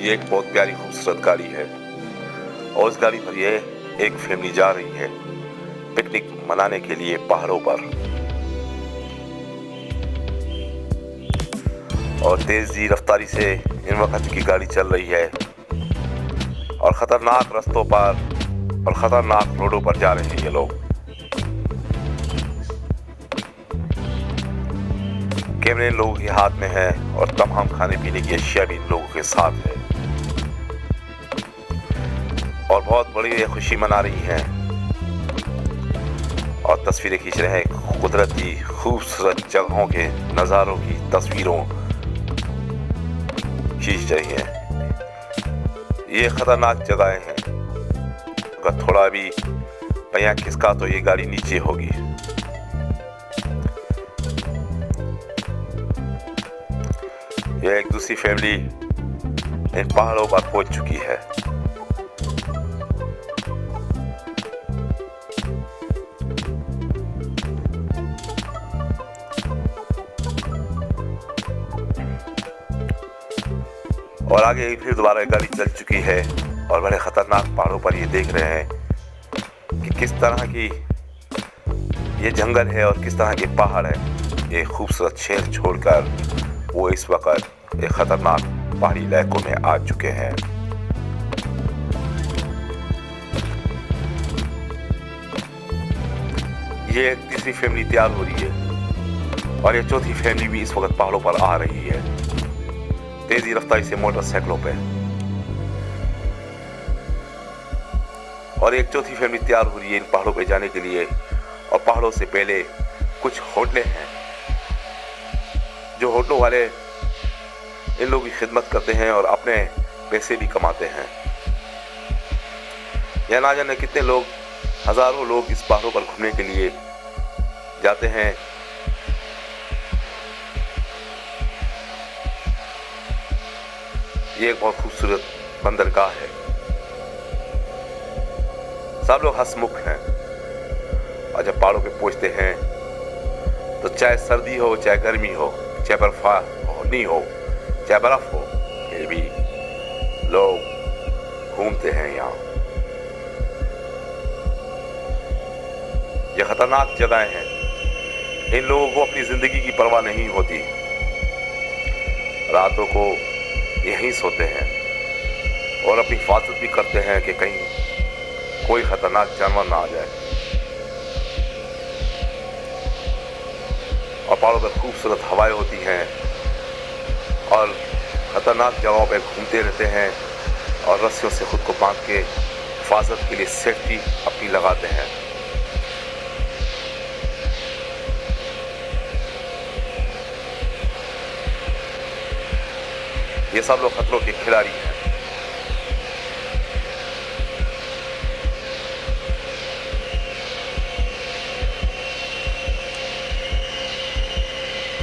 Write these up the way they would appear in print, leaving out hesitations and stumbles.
ये एक बहुत प्यारी खूबसूरत गाड़ी है और उस गाड़ी पर ये एक फैमिली जा रही है पिकनिक मनाने के लिए पहाड़ों पर। और तेजी रफ्तारी से इन वक्त की गाड़ी चल रही है और खतरनाक रास्तों पर और खतरनाक रोडों पर जा रहे हैं ये लोग। कैमरे इन लोगों के हाथ में है और तमाम खाने पीने की अशिया भी इन लोगों के साथ है और बहुत बड़ी खुशी मना रही हैं और तस्वीरें खींच रहे हैं। कुदरती खूबसूरत जगहों के नज़ारों की तस्वीरों खींच रही हैं। ये खतरनाक जगहें हैं, अगर थोड़ा भी पहिया खिसका तो ये गाड़ी नीचे होगी। ये एक दूसरी फैमिली इन पहाड़ों पर पहुंच चुकी है। और आगे फिर दोबारा गाड़ी चल चुकी है और बड़े खतरनाक पहाड़ों पर ये देख रहे हैं कि किस तरह की ये जंगल है और किस तरह के पहाड़ है। ये खूबसूरत शहर छोड़कर वो इस वक्त एक खतरनाक पहाड़ी इलाकों में आ चुके हैं। ये एक तीसरी फैमिली तैयार हो रही है और ये चौथी फैमिली भी इस वक्त पहाड़ों पर आ रही है तेजी रफ्तारी से मोटरसाइकिलों पे। और एक चौथी फैमिली तैयार हो रही है इन पहाड़ों पे जाने के लिए। और पहाड़ों से पहले कुछ होटलें हैं जो होटलों वाले इन लोगों की खिदमत करते हैं और अपने पैसे भी कमाते हैं। यह ना जाने कितने लोग, हजारों लोग इस पहाड़ों पर घूमने के लिए जाते हैं। ये एक बहुत खूबसूरत बंदरगाह है। सब लोग हंसमुख हैं और जब पहाड़ों पे पहुंचते हैं तो चाहे सर्दी हो चाहे गर्मी हो चाहे बर्फानी हो चाहे बर्फ हो, फिर भी लोग घूमते हैं यहाँ। ये खतरनाक जगहें हैं। इन लोगों को अपनी जिंदगी की परवाह नहीं होती। रातों को यहीं सोते हैं और अपनी हिफाजत भी करते हैं कि कहीं कोई खतरनाक जानवर ना आ जाए। और पहाड़ों पर खूबसूरत हवाएं होती हैं और खतरनाक जगहों पर घूमते रहते हैं और रस्सियों से खुद को बांध के हिफाजत के लिए सेफ्टी अपनी लगाते हैं। ये सब लोग खतरों के खिलाड़ी हैं।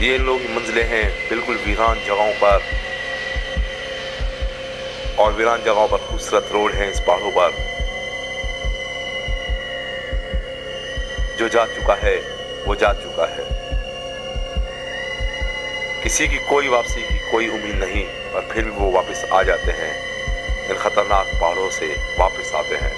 ये इन लोगों की मंजिलें हैं बिल्कुल वीरान जगहों पर और वीरान जगहों पर खूबसूरत रोड हैं इस पहाड़ों पर। जो जा चुका है वो जा चुका है। किसी की कोई वापसी की कोई उम्मीद नहीं और फिर भी वो वापस आ जाते हैं। इन खतरनाक पहाड़ों से वापस आते हैं।